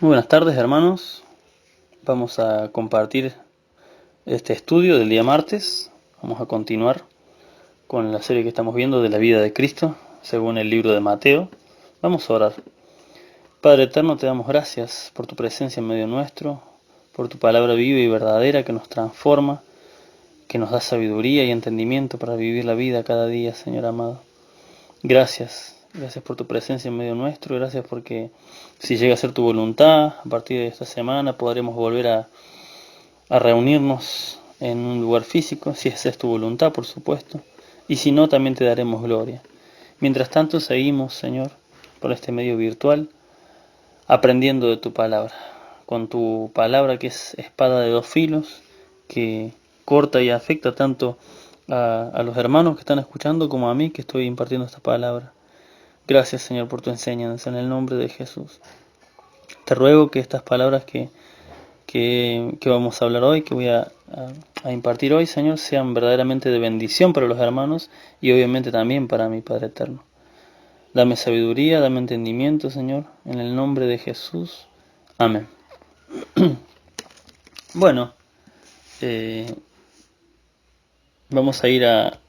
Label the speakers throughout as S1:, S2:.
S1: Muy buenas tardes, hermanos. Vamos a compartir este estudio del día martes. Vamos a continuar con la serie que estamos viendo de la vida de Cristo, según el libro de Mateo. Vamos a orar. Padre eterno, te damos gracias por tu presencia en medio nuestro, por tu palabra viva y verdadera que nos transforma, que nos da sabiduría y entendimiento para vivir la vida cada día, Señor amado. Gracias por tu presencia en medio nuestro, gracias porque si llega a ser tu voluntad, a partir de esta semana podremos volver a reunirnos en un lugar físico, si esa es tu voluntad, por supuesto, y si no, también te daremos gloria. Mientras tanto, seguimos, Señor, por este medio virtual, aprendiendo de tu palabra, con tu palabra que es espada de dos filos, que corta y afecta tanto a los hermanos que están escuchando como a mí que estoy impartiendo esta palabra. Gracias, Señor, por tu enseñanza, en el nombre de Jesús. Te ruego que estas palabras que vamos a hablar hoy, que voy a impartir hoy, Señor, sean verdaderamente de bendición para los hermanos y obviamente también para mi Padre Eterno. Dame sabiduría, dame entendimiento, Señor, en el nombre de Jesús. Amén. Bueno, vamos a ir a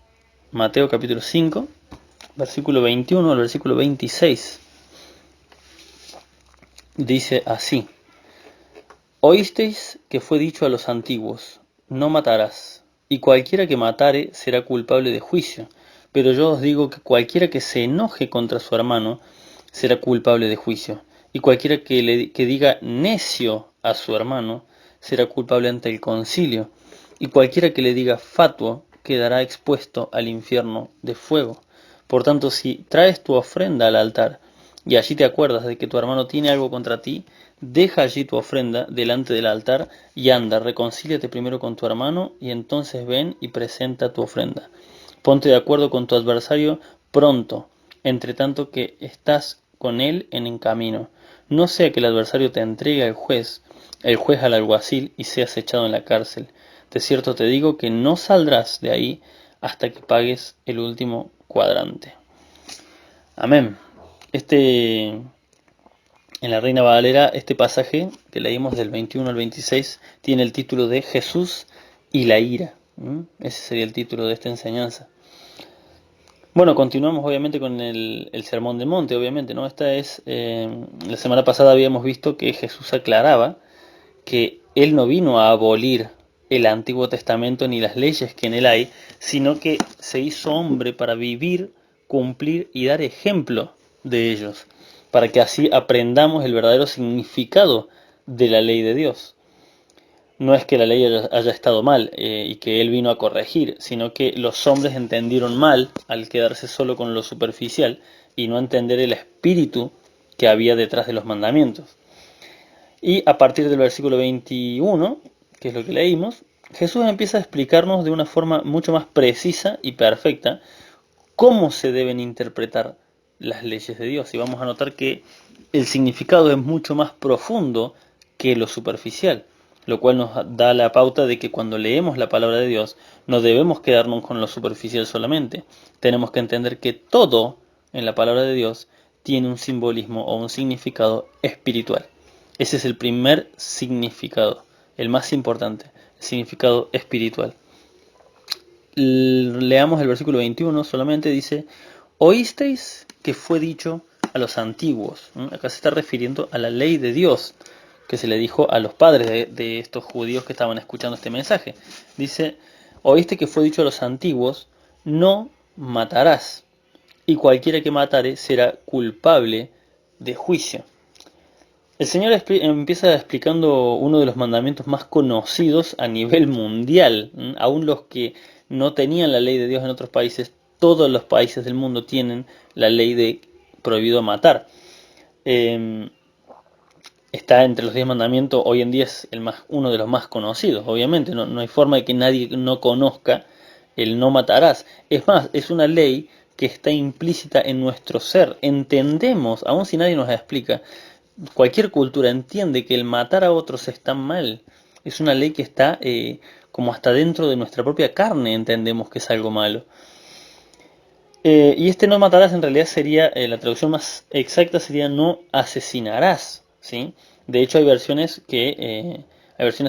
S1: Mateo capítulo 5, versículo 21 al versículo 26. Dice así: Oísteis que fue dicho a los antiguos, no matarás, y cualquiera que matare será culpable de juicio. Pero yo os digo que cualquiera que se enoje contra su hermano será culpable de juicio, y cualquiera que diga necio a su hermano será culpable ante el concilio, y cualquiera que le diga fatuo quedará expuesto al infierno de fuego. Por tanto, si traes tu ofrenda al altar, y allí te acuerdas de que tu hermano tiene algo contra ti, deja allí tu ofrenda delante del altar y anda, reconcíliate primero con tu hermano y entonces ven y presenta tu ofrenda. Ponte de acuerdo con tu adversario pronto, entre tanto que estás con él en camino. No sea que el adversario te entregue al juez, el juez al alguacil y seas echado en la cárcel. De cierto te digo que no saldrás de ahí hasta que pagues el último cuadrante. Amén. En la Reina Valera, este pasaje que leímos del 21 al 26 tiene el título de Jesús y la ira. Ese sería el título de esta enseñanza. Bueno, continuamos obviamente con el Sermón del Monte, obviamente, ¿no? La semana pasada habíamos visto que Jesús aclaraba que Él no vino a abolir el Antiguo Testamento ni las leyes que en él hay, sino que se hizo hombre para vivir, cumplir y dar ejemplo de ellos, para que así aprendamos el verdadero significado de la ley de Dios. No es que la ley haya estado mal y que Él vino a corregir, sino que los hombres entendieron mal al quedarse solo con lo superficial y no entender el espíritu que había detrás de los mandamientos. Y a partir del versículo 21, que es lo que leímos, Jesús empieza a explicarnos de una forma mucho más precisa y perfecta cómo se deben interpretar las leyes de Dios. Y vamos a notar que el significado es mucho más profundo que lo superficial, lo cual nos da la pauta de que cuando leemos la palabra de Dios no debemos quedarnos con lo superficial solamente. Tenemos que entender que todo en la palabra de Dios tiene un simbolismo o un significado espiritual. Ese es el primer significado, el más importante, el significado espiritual. Leamos el versículo 21 solamente, dice: Oísteis que fue dicho a los antiguos. Acá se está refiriendo a la ley de Dios que se le dijo a los padres de estos judíos que estaban escuchando este mensaje. Dice: Oíste que fue dicho a los antiguos, no matarás, y cualquiera que matare será culpable de juicio. El Señor empieza explicando uno de los mandamientos más conocidos a nivel mundial. Aún los que no tenían la ley de Dios en otros países, todos los países del mundo tienen la ley de prohibido matar. Está entre los 10 mandamientos, hoy en día es uno de los más conocidos, obviamente. No hay forma de que nadie no conozca el no matarás. Es más, es una ley que está implícita en nuestro ser. Entendemos, aun si nadie nos la explica, cualquier cultura entiende que el matar a otros está mal. Es una ley que está como hasta dentro de nuestra propia carne, entendemos que es algo malo. Y este no matarás en realidad sería, la traducción más exacta sería no asesinarás. ¿sí? De hecho hay versiones de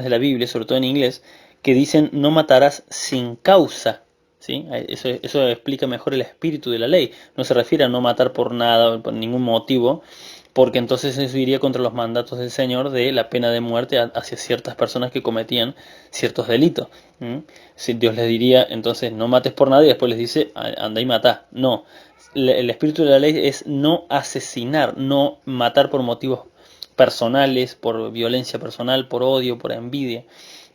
S1: la Biblia, sobre todo en inglés, que dicen no matarás sin causa, ¿sí? Eso explica mejor el espíritu de la ley. No se refiere a no matar por nada, por ningún motivo, porque entonces eso iría contra los mandatos del Señor de la pena de muerte hacia ciertas personas que cometían ciertos delitos. Si Dios les diría, entonces no mates por nada y después les dice, anda y mata. No, el espíritu de la ley es no asesinar, no matar por motivos personales, por violencia personal, por odio, por envidia.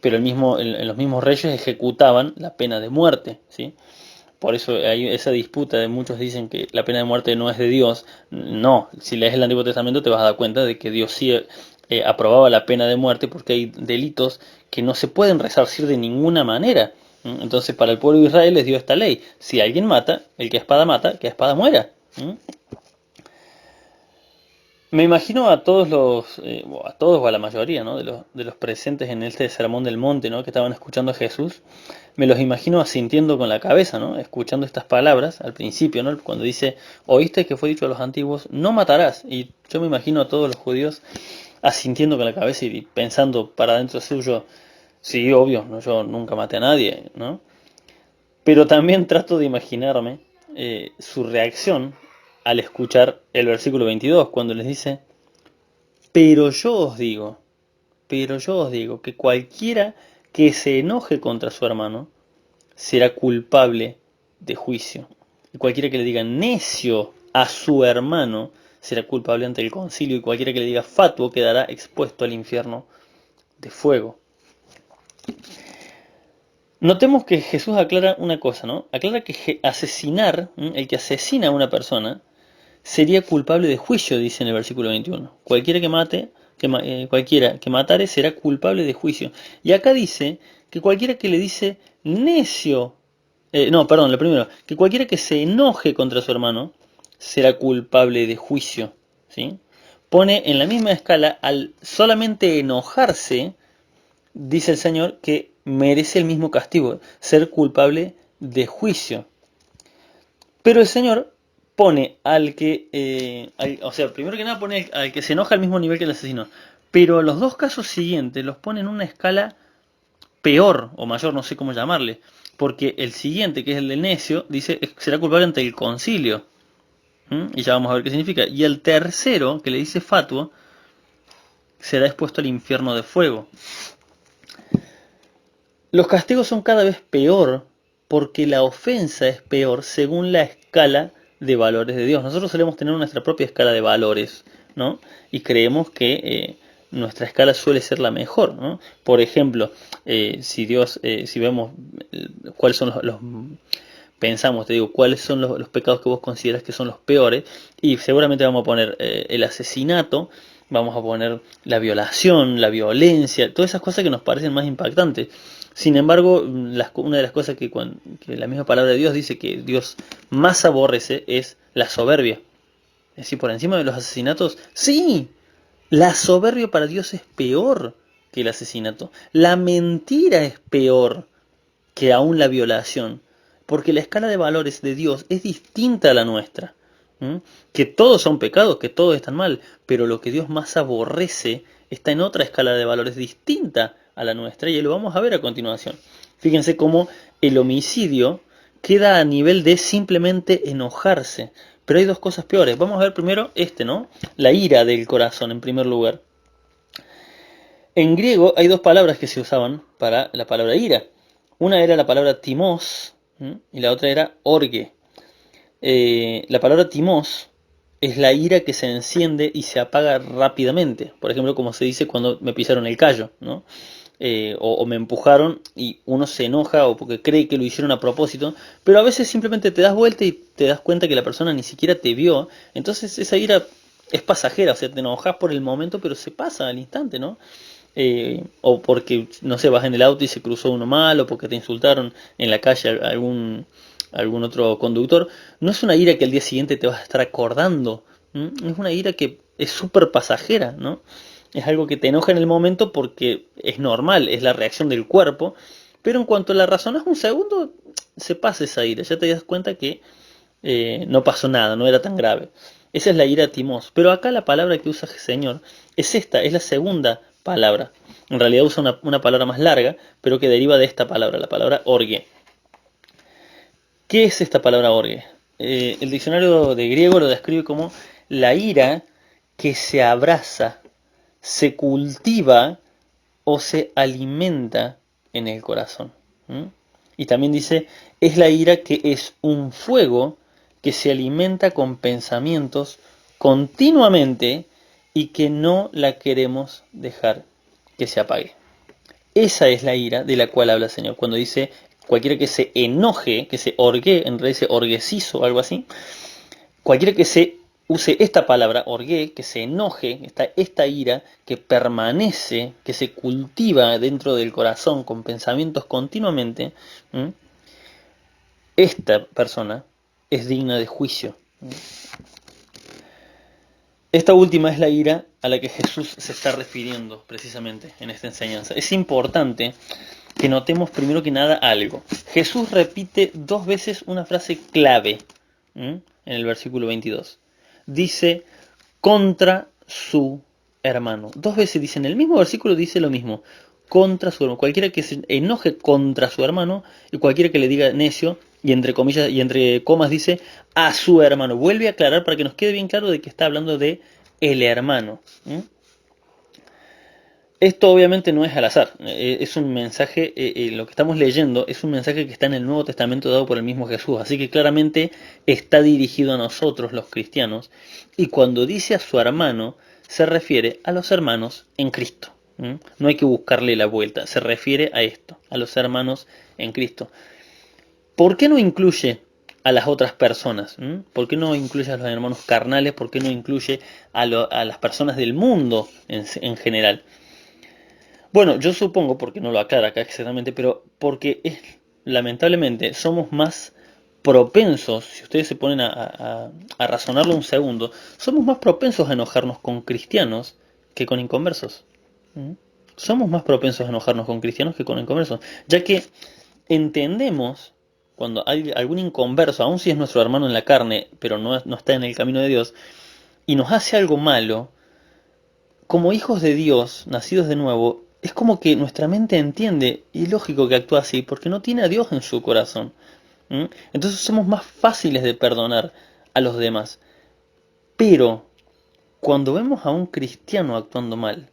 S1: Pero en los mismos reyes ejecutaban la pena de muerte, ¿sí? Por eso hay esa disputa de muchos dicen que la pena de muerte no es de Dios. No, si lees el Antiguo Testamento te vas a dar cuenta de que Dios sí aprobaba la pena de muerte porque hay delitos que no se pueden resarcir de ninguna manera. Entonces para el pueblo de Israel les dio esta ley. Si alguien mata, el que a espada mata, que a espada muera. Me imagino a todos a todos o a la mayoría, ¿no? De los presentes en este sermón del monte, ¿no? Que estaban escuchando a Jesús, me los imagino asintiendo con la cabeza, ¿no? Escuchando estas palabras al principio, ¿no? Cuando dice, oíste que fue dicho a los antiguos, no matarás. Y yo me imagino a todos los judíos asintiendo con la cabeza y pensando para adentro suyo, sí, obvio, ¿no? Yo nunca maté a nadie, ¿no? Pero también trato de imaginarme su reacción al escuchar el versículo 22, cuando les dice, pero yo os digo, pero yo os digo que cualquiera que se enoje contra su hermano será culpable de juicio. Y cualquiera que le diga necio a su hermano será culpable ante el concilio, y cualquiera que le diga fatuo quedará expuesto al infierno de fuego. Notemos que Jesús aclara una cosa, ¿no? Aclara que asesinar, el que asesina a una persona, sería culpable de juicio, dice en el versículo 21. Cualquiera que matare será culpable de juicio. Y acá dice que cualquiera que le dice necio, no, perdón, lo primero, que cualquiera que se enoje contra su hermano será culpable de juicio, ¿sí? Pone en la misma escala al solamente enojarse, dice el Señor, que merece el mismo castigo, ser culpable de juicio. Pero el Señor pone o sea, primero que nada pone al que se enoja al mismo nivel que el asesino. Pero los dos casos siguientes los pone en una escala peor o mayor, no sé cómo llamarle. Porque el siguiente, que es el del necio, dice será culpable ante el concilio. Y ya vamos a ver qué significa. Y el tercero, que le dice fatuo, será expuesto al infierno de fuego. Los castigos son cada vez peor porque la ofensa es peor según la escala de valores de Dios. Nosotros solemos tener nuestra propia escala de valores, ¿no? Y creemos que nuestra escala suele ser la mejor, ¿no? Por ejemplo, si vemos cuáles son pensamos, te digo, cuáles son los pecados que vos consideras que son los peores, y seguramente vamos a poner el asesinato, vamos a poner la violación, la violencia, todas esas cosas que nos parecen más impactantes. Sin embargo, una de las cosas que la misma palabra de Dios dice que Dios más aborrece es la soberbia. Es decir, por encima de los asesinatos, sí, la soberbia para Dios es peor que el asesinato. La mentira es peor que aún la violación. Porque la escala de valores de Dios es distinta a la nuestra. Que todos son pecados, que todos están mal, pero lo que Dios más aborrece está en otra escala de valores distinta a la nuestra, y lo vamos a ver a continuación. Fíjense cómo el homicidio queda a nivel de simplemente enojarse, pero hay dos cosas peores. Vamos a ver primero ¿no? La ira del corazón en primer lugar. En griego hay dos palabras que se usaban para la palabra ira. Una era la palabra timos y la otra era orge. La palabra timos es la ira que se enciende y se apaga rápidamente. Por ejemplo, como se dice cuando me pisaron el callo, ¿no? O me empujaron y uno se enoja o porque cree que lo hicieron a propósito, pero a veces simplemente te das vuelta y te das cuenta que la persona ni siquiera te vio. Entonces esa ira es pasajera, o sea, te enojas por el momento, pero se pasa al instante, ¿no? O porque, no sé, vas en el auto y se cruzó uno mal, o porque te insultaron en la calle algún otro conductor. No es una ira que al día siguiente te vas a estar acordando. Es una ira que es súper pasajera, ¿no? Es algo que te enoja en el momento porque es normal, es la reacción del cuerpo, pero en cuanto la razonas un segundo, se pasa esa ira, ya te das cuenta que no pasó nada, no era tan grave. Esa es la ira timos. Pero acá la palabra que usa Señor es esta, es la segunda palabra. En realidad usa una palabra más larga, pero que deriva de esta palabra, la palabra orgue. ¿Qué es esta palabra orgue? El diccionario de griego lo describe como la ira que se abraza, se cultiva o se alimenta en el corazón. ¿Mm? Y también dice, es la ira que es un fuego que se alimenta con pensamientos continuamente y que no la queremos dejar que se apague. Esa es la ira de la cual habla el Señor. Cuando dice cualquiera que se enoje, que se orgue, en realidad dice orguecizo o algo así, cualquiera que se use esta palabra, orgue, que se enoje, esta ira que permanece, que se cultiva dentro del corazón con pensamientos continuamente, ¿m? Esta persona es digna de juicio. Esta última es la ira a la que Jesús se está refiriendo precisamente en esta enseñanza. Es importante que notemos primero que nada algo. Jesús repite 2 veces una frase clave en el versículo 22. Dice, contra su hermano. 2 veces dice, en el mismo versículo dice lo mismo, contra su hermano. Cualquiera que se enoje contra su hermano y cualquiera que le diga necio, y entre comillas y entre comas dice a su hermano. Vuelve a aclarar para que nos quede bien claro de que está hablando de el hermano. Esto obviamente no es al azar, es un mensaje, lo que estamos leyendo es un mensaje que está en el Nuevo Testamento dado por el mismo Jesús, así que claramente está dirigido a nosotros los cristianos, y cuando dice a su hermano, se refiere a los hermanos en Cristo. No hay que buscarle la vuelta, se refiere a esto, a los hermanos en Cristo. ¿Por qué no incluye a las otras personas? ¿Por qué no incluye a los hermanos carnales? ¿Por qué no incluye a las personas del mundo en general? Bueno, yo supongo, porque no lo aclara acá exactamente, pero porque lamentablemente somos más propensos, si ustedes se ponen a razonarlo un segundo, somos más propensos a enojarnos con cristianos que con inconversos. ¿Mm? Somos más propensos a enojarnos con cristianos que con inconversos, ya que entendemos cuando hay algún inconverso, aun si es nuestro hermano en la carne, pero no está en el camino de Dios, y nos hace algo malo, como hijos de Dios, nacidos de nuevo, es como que nuestra mente entiende, y es lógico que actúa así, porque no tiene a Dios en su corazón. Entonces somos más fáciles de perdonar a los demás. Pero cuando vemos a un cristiano actuando mal,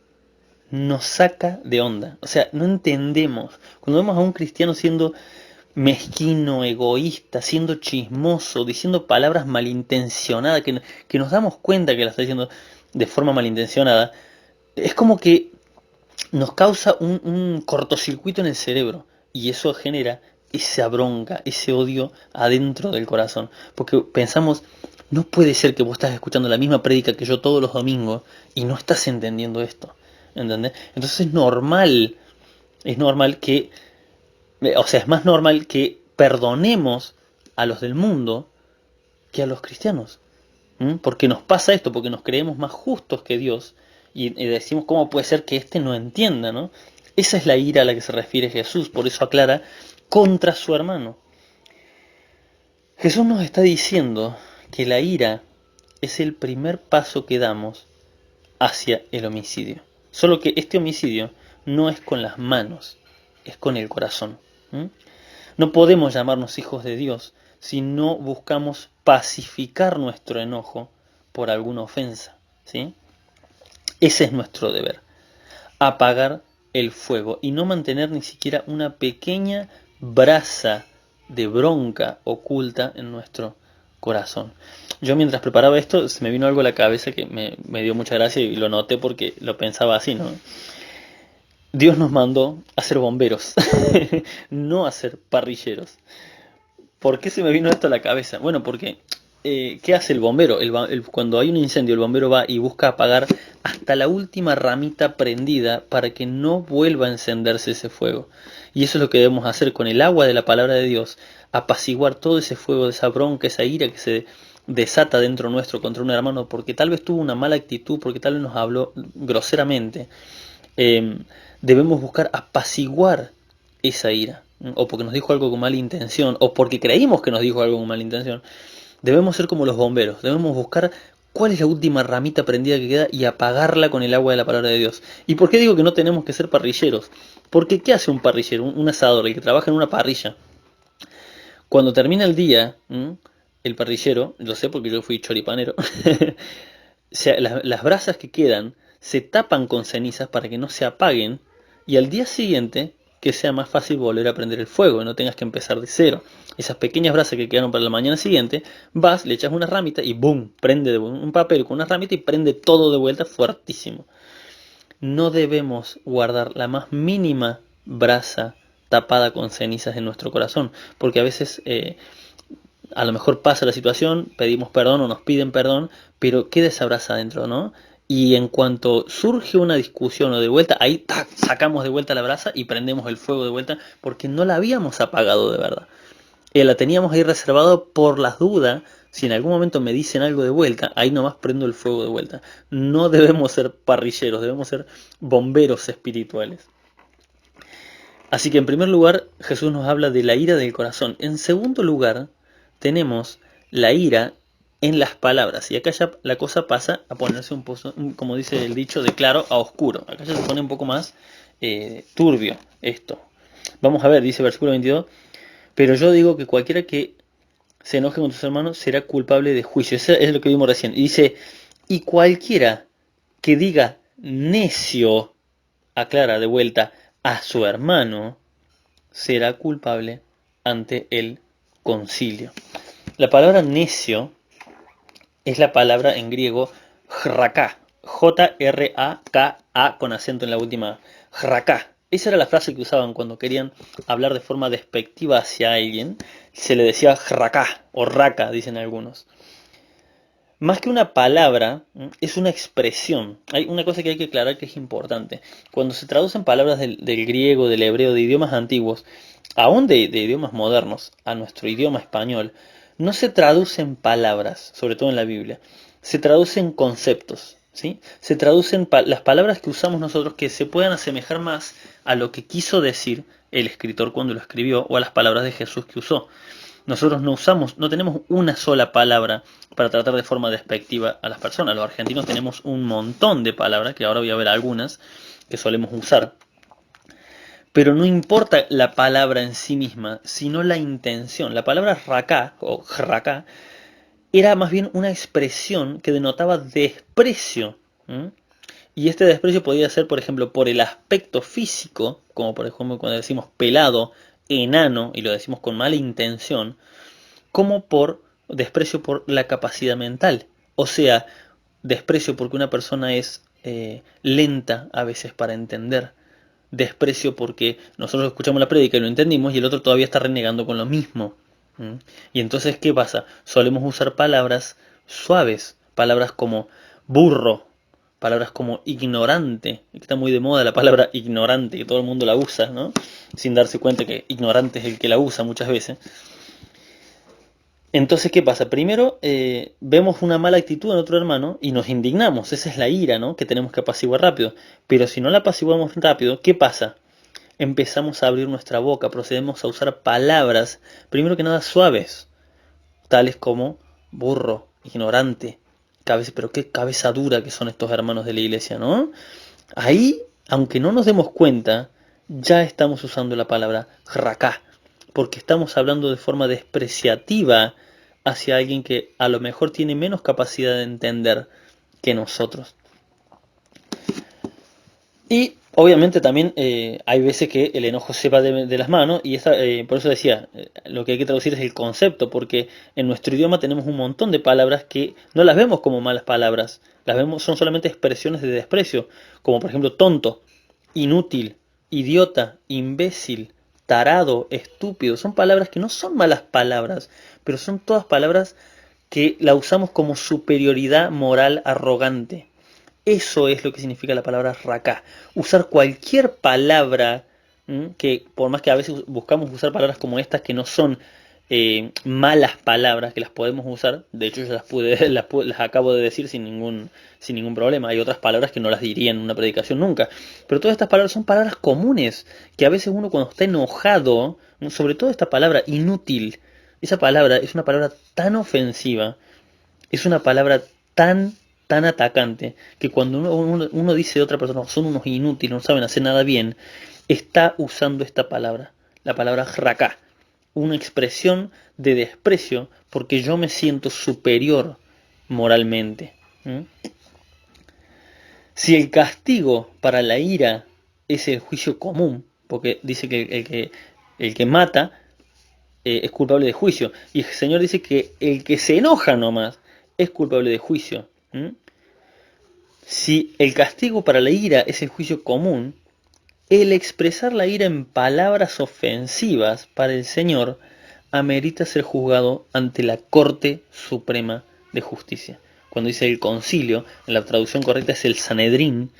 S1: nos saca de onda. O sea, no entendemos. Cuando vemos a un cristiano siendo mezquino, egoísta, siendo chismoso, diciendo palabras malintencionadas, que nos damos cuenta que las está diciendo de forma malintencionada, es como que nos causa un cortocircuito en el cerebro y eso genera esa bronca, ese odio adentro del corazón. Porque pensamos, no puede ser que vos estás escuchando la misma prédica que yo todos los domingos y no estás entendiendo esto. ¿Entendés? Entonces es normal que, o sea, es más normal que perdonemos a los del mundo que a los cristianos. Porque nos pasa esto, porque nos creemos más justos que Dios y decimos cómo puede ser que éste no entienda, ¿no? Esa es la ira a la que se refiere Jesús, por eso aclara contra su hermano. Jesús nos está diciendo que la ira es el primer paso que damos hacia el homicidio. Solo que este homicidio no es con las manos, es con el corazón. No podemos llamarnos hijos de Dios si no buscamos pacificar nuestro enojo por alguna ofensa, ¿sí? Ese es nuestro deber, apagar el fuego y no mantener ni siquiera una pequeña brasa de bronca oculta en nuestro corazón. Yo mientras preparaba esto se me vino algo a la cabeza que me dio mucha gracia y lo noté porque lo pensaba así, ¿no? Dios nos mandó a ser bomberos, no a ser parrilleros. ¿Por qué se me vino esto a la cabeza? Bueno, porque ¿qué hace el bombero? Cuando hay un incendio, el bombero va y busca apagar hasta la última ramita prendida para que no vuelva a encenderse ese fuego. Y eso es lo que debemos hacer con el agua de la palabra de Dios, apaciguar todo ese fuego, esa bronca, esa ira que se desata dentro nuestro contra un hermano porque tal vez tuvo una mala actitud, porque tal vez nos habló groseramente. Debemos buscar apaciguar esa ira, o porque nos dijo algo con mala intención, o porque creímos que nos dijo algo con mala intención. Debemos ser como los bomberos, debemos buscar cuál es la última ramita prendida que queda y apagarla con el agua de la palabra de Dios. ¿Y por qué digo que no tenemos que ser parrilleros? Porque ¿qué hace un parrillero, un asador, el que trabaja en una parrilla? Cuando termina el día, el parrillero, lo sé porque yo fui choripanero, las brasas que quedan se tapan con cenizas para que no se apaguen y al día siguiente que sea más fácil volver a prender el fuego y no tengas que empezar de cero. Esas pequeñas brasas que quedaron para la mañana siguiente, vas, le echas una ramita y ¡boom! Prende un papel con una ramita y prende todo de vuelta fuertísimo. No debemos guardar la más mínima brasa tapada con cenizas en nuestro corazón, porque a veces a lo mejor pasa la situación, pedimos perdón o nos piden perdón, pero queda esa brasa adentro, ¿no? Y en cuanto surge una discusión o de vuelta, ahí ¡tac! Sacamos de vuelta la brasa y prendemos el fuego de vuelta porque no la habíamos apagado de verdad. La teníamos ahí reservado por las dudas. Si en algún momento me dicen algo de vuelta, ahí nomás prendo el fuego de vuelta. No debemos ser parrilleros, debemos ser bomberos espirituales. Así que en primer lugar, Jesús nos habla de la ira del corazón. En segundo lugar, tenemos la ira en las palabras. Y acá ya la cosa pasa a ponerse un poco, como dice el dicho, de claro a oscuro. Acá ya se pone un poco más turbio esto. Vamos a ver, dice versículo 22. Pero yo digo que cualquiera que se enoje con sus hermanos será culpable de juicio. Eso es lo que vimos recién. Y dice, y cualquiera que diga necio, aclara de vuelta, a su hermano, será culpable ante el concilio. La palabra necio es la palabra en griego jraká, J-R-A-K-A con acento en la última, jraká. Esa era la frase que usaban cuando querían hablar de forma despectiva hacia alguien. Se le decía jraká o raka, dicen algunos. Más que una palabra, es una expresión. Hay una cosa que hay que aclarar que es importante. Cuando se traducen palabras del griego, del hebreo, de idiomas antiguos, aún de idiomas modernos, a nuestro idioma español, no se traducen palabras, sobre todo en la Biblia. Se traducen conceptos, ¿sí? Se traducen las palabras que usamos nosotros que se puedan asemejar más a lo que quiso decir el escritor cuando lo escribió o a las palabras de Jesús que usó. Nosotros no tenemos una sola palabra para tratar de forma despectiva a las personas. Los argentinos tenemos un montón de palabras, que ahora voy a ver algunas que solemos usar. Pero no importa la palabra en sí misma, sino la intención. La palabra racá o jraká era más bien una expresión que denotaba desprecio. Y este desprecio podía ser, por ejemplo, por el aspecto físico, como por ejemplo cuando decimos pelado, enano, y lo decimos con mala intención, como por desprecio por la capacidad mental. O sea, desprecio porque una persona es lenta a veces para entender. Desprecio porque nosotros escuchamos la prédica y lo entendimos y el otro todavía está renegando con lo mismo. Y entonces, ¿qué pasa? Solemos usar palabras suaves, palabras como burro, palabras como ignorante, que está muy de moda la palabra ignorante, que todo el mundo la usa, ¿no? Sin darse cuenta que ignorante es el que la usa muchas veces. Entonces, ¿qué pasa? Primero, vemos una mala actitud en otro hermano y nos indignamos. Esa es la ira, ¿no? Que tenemos que apaciguar rápido. Pero si no la apaciguamos rápido, ¿qué pasa? Empezamos a abrir nuestra boca, procedemos a usar palabras, primero que nada suaves, tales como burro, ignorante, cabeza, pero qué cabeza dura que son estos hermanos de la iglesia, ¿no? Ahí, aunque no nos demos cuenta, ya estamos usando la palabra raká, porque estamos hablando de forma despreciativa hacia alguien que a lo mejor tiene menos capacidad de entender que nosotros. Y obviamente también hay veces que el enojo se va de las manos y por eso decía, lo que hay que traducir es el concepto, porque en nuestro idioma tenemos un montón de palabras que no las vemos como malas palabras, las vemos, son solamente expresiones de desprecio, como por ejemplo tonto, inútil, idiota, imbécil, tarado, estúpido, son palabras que no son malas palabras, pero son todas palabras que la usamos como superioridad moral arrogante. Eso es lo que significa la palabra raká. Usar cualquier palabra, que por más que a veces buscamos usar palabras como estas que no son malas palabras, que las podemos usar, de hecho yo las acabo de decir sin ningún problema. Hay otras palabras que no las diría en una predicación nunca. Pero todas estas palabras son palabras comunes, que a veces uno cuando está enojado, sobre todo esta palabra inútil, esa palabra es una palabra tan ofensiva, es una palabra tan atacante, que cuando uno dice de otra persona, son unos inútiles, no saben hacer nada bien, está usando esta palabra, la palabra raká, una expresión de desprecio porque yo me siento superior moralmente. ¿Mm? Si el castigo para la ira es el juicio común, porque dice que el que mata es culpable de juicio, y el Señor dice que el que se enoja nomás es culpable de juicio. ¿Mm? Si el castigo para la ira es el juicio común, el expresar la ira en palabras ofensivas para el Señor amerita ser juzgado ante la Corte Suprema de Justicia. Cuando dice el concilio, en la traducción correcta es el Sanedrín,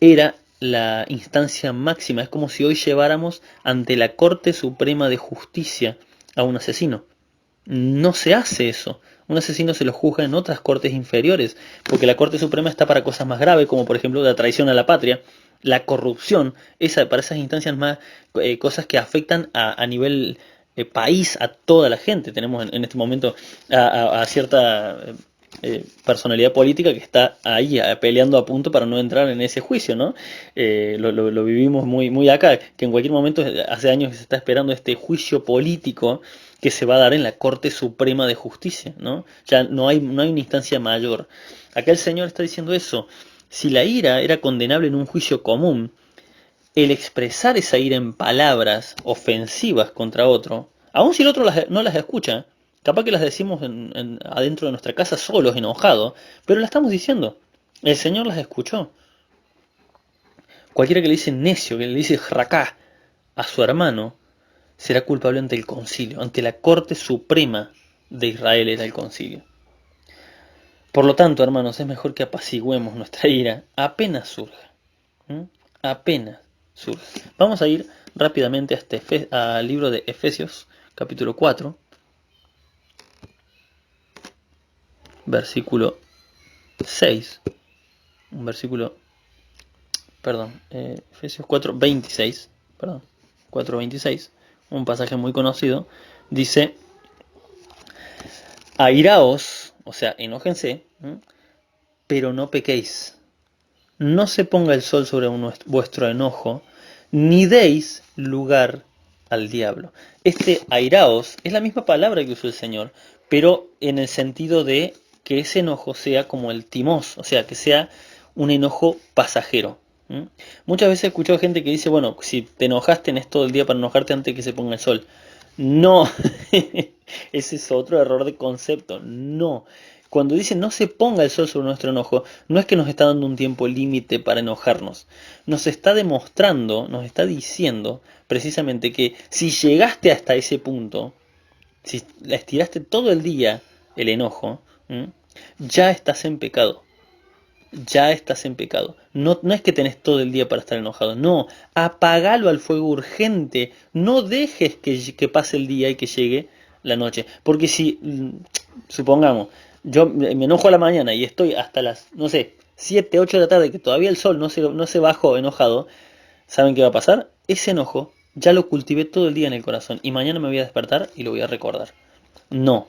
S1: era la instancia máxima. Es como si hoy lleváramos ante la Corte Suprema de Justicia a un asesino. No se hace eso. Un asesino se lo juzga en otras cortes inferiores, porque la Corte Suprema está para cosas más graves, como por ejemplo la traición a la patria, la corrupción, para esas instancias más, cosas que afectan a nivel país a toda la gente. Tenemos en este momento a cierta personalidad política que está ahí peleando a punto para no entrar en ese juicio, ¿no? Lo vivimos muy acá, que en cualquier momento, hace años que se está esperando este juicio político que se va a dar en la Corte Suprema de Justicia, ¿no? Ya no hay una instancia mayor. Acá el Señor está diciendo eso. Si la ira era condenable en un juicio común, el expresar esa ira en palabras ofensivas contra otro, aun si el otro no las escucha, capaz que las decimos adentro de nuestra casa solos, enojados, pero las estamos diciendo. El Señor las escuchó. Cualquiera que le dice necio, que le dice jracá a su hermano, será culpable ante el concilio, ante la Corte Suprema de Israel era el concilio. Por lo tanto, hermanos, es mejor que apaciguemos nuestra ira apenas surja. Apenas surja. Vamos a ir rápidamente al libro de Efesios, capítulo 4, versículo 6. Un versículo, perdón, Efesios 4, 26, perdón, 4, 26, un pasaje muy conocido, dice: airaos, o sea, enójense, pero no pequéis. No se ponga el sol sobre vuestro enojo, ni deis lugar al diablo. Este airaos es la misma palabra que usó el Señor, pero en el sentido de que ese enojo sea como el timós, o sea, que sea un enojo pasajero. Muchas veces he escuchado gente que dice, bueno, si te enojaste, tenés todo el día para enojarte antes que se ponga el sol. No, ese es otro error de concepto. No. Cuando dice no se ponga el sol sobre nuestro enojo, no es que nos está dando un tiempo límite para enojarnos. Nos está demostrando, nos está diciendo precisamente que si llegaste hasta ese punto, si la estiraste todo el día el enojo, ya estás en pecado. Ya estás en pecado. No, no es que tenés todo el día para estar enojado. No, apagalo al fuego urgente. No dejes que pase el día y que llegue la noche. Porque si, supongamos, yo me enojo a la mañana y estoy hasta las, no sé, 7, 8 de la tarde, que todavía el sol no se bajó enojado, ¿saben qué va a pasar? Ese enojo ya lo cultivé todo el día en el corazón y mañana me voy a despertar y lo voy a recordar. No.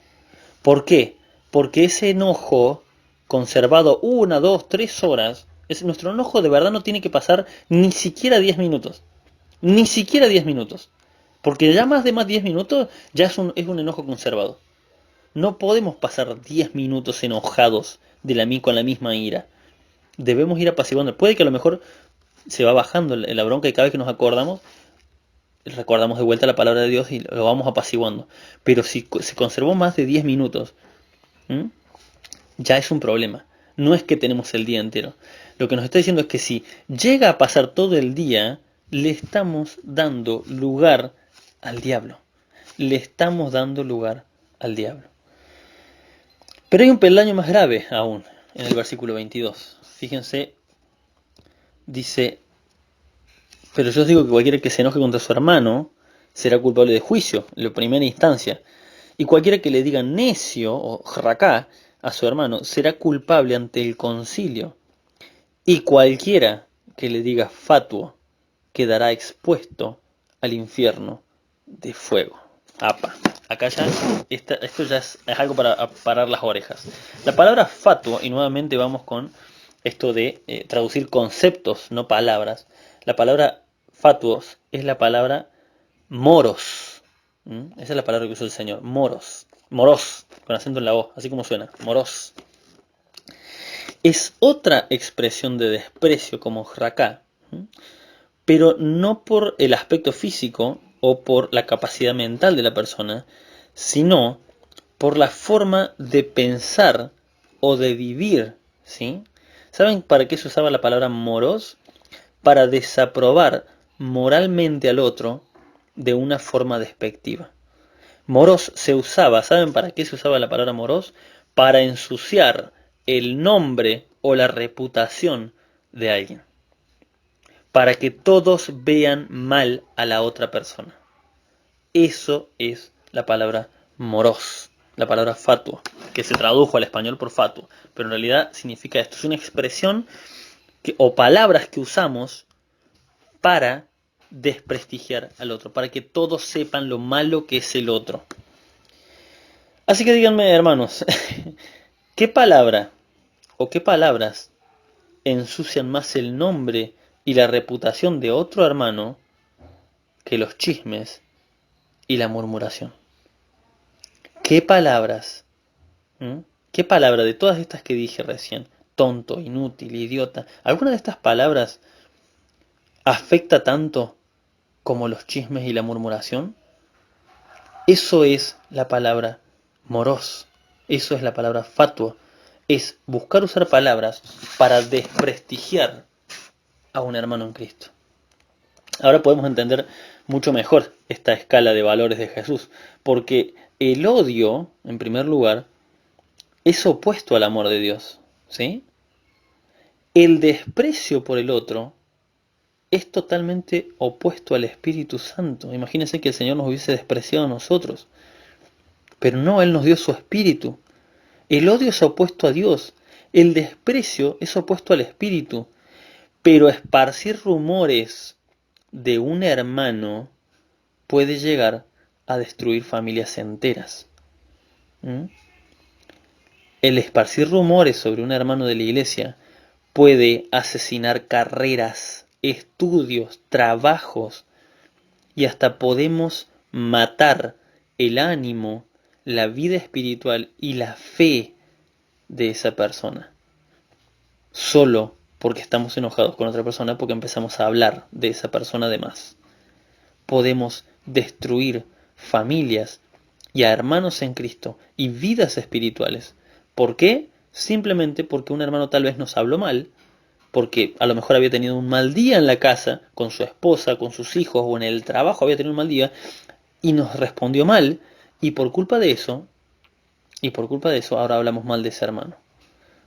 S1: ¿Por qué? Porque ese enojo conservado 1, 2, 3 horas, nuestro enojo de verdad no tiene que pasar ni siquiera 10 minutos. Ni siquiera 10 minutos. Porque ya más de 10 minutos ya es un enojo conservado. No podemos pasar 10 minutos enojados con la misma ira. Debemos ir apaciguando. Puede que a lo mejor se va bajando la bronca y cada vez que nos acordamos, recordamos de vuelta la palabra de Dios y lo vamos apaciguando. Pero si se conservó más de 10 minutos, ya es un problema. No es que tenemos el día entero. Lo que nos está diciendo es que si llega a pasar todo el día, le estamos dando lugar al diablo. Le estamos dando lugar al diablo. Pero hay un peldaño más grave aún en el versículo 22. Fíjense, dice: pero yo os digo que cualquiera que se enoje contra su hermano será culpable de juicio, en la primera instancia. Y cualquiera que le diga necio o jracá a su hermano será culpable ante el concilio. Y cualquiera que le diga fatuo quedará expuesto al infierno de fuego. Apa. Acá ya, esto ya es algo para parar las orejas. La palabra fatuo, y nuevamente vamos con esto de traducir conceptos, no palabras. La palabra fatuos es la palabra moros. Esa es la palabra que usó el Señor, moros. Moros, con acento en la O, así como suena, moros. Es otra expresión de desprecio como raká, pero no por el aspecto físico o por la capacidad mental de la persona, sino por la forma de pensar o de vivir, ¿sí? ¿Saben para qué se usaba la palabra moros? Para desaprobar moralmente al otro de una forma despectiva. Moros se usaba, ¿saben para qué se usaba la palabra moros? Para ensuciar el nombre o la reputación de alguien. Para que todos vean mal a la otra persona. Eso es la palabra moros, la palabra fatuo, que se tradujo al español por fatuo, pero en realidad significa esto. Es una expresión o palabras que usamos para desprestigiar al otro, para que todos sepan lo malo que es el otro. Así que díganme, hermanos, ¿qué palabra o qué palabras ensucian más el nombre y la reputación de otro hermano que los chismes y la murmuración? ¿Qué palabras? ¿Qué palabra de todas estas que dije recién? Tonto, inútil, idiota. ¿Alguna de estas palabras afecta tanto como los chismes y la murmuración? Eso es la palabra moros. Eso es la palabra fatuo. Es buscar usar palabras para desprestigiar a un hermano en Cristo. Ahora podemos entender mucho mejor esta escala de valores de Jesús, porque el odio, en primer lugar, es opuesto al amor de Dios, ¿sí? El desprecio por el otro es totalmente opuesto al Espíritu Santo. Imagínense que el Señor nos hubiese despreciado a nosotros, pero no, Él nos dio su Espíritu. El odio es opuesto a Dios, el desprecio es opuesto al Espíritu, pero esparcir rumores de un hermano puede llegar a destruir familias enteras. El esparcir rumores sobre un hermano de la iglesia puede asesinar carreras, estudios, trabajos, y hasta podemos matar el ánimo, la vida espiritual y la fe de esa persona. Solo porque estamos enojados con otra persona, porque empezamos a hablar de esa persona de más. Podemos destruir familias y a hermanos en Cristo y vidas espirituales. ¿Por qué? Simplemente porque un hermano tal vez nos habló mal, porque a lo mejor había tenido un mal día en la casa, con su esposa, con sus hijos o en el trabajo había tenido un mal día y nos respondió mal, y por culpa de eso, ahora hablamos mal de ese hermano.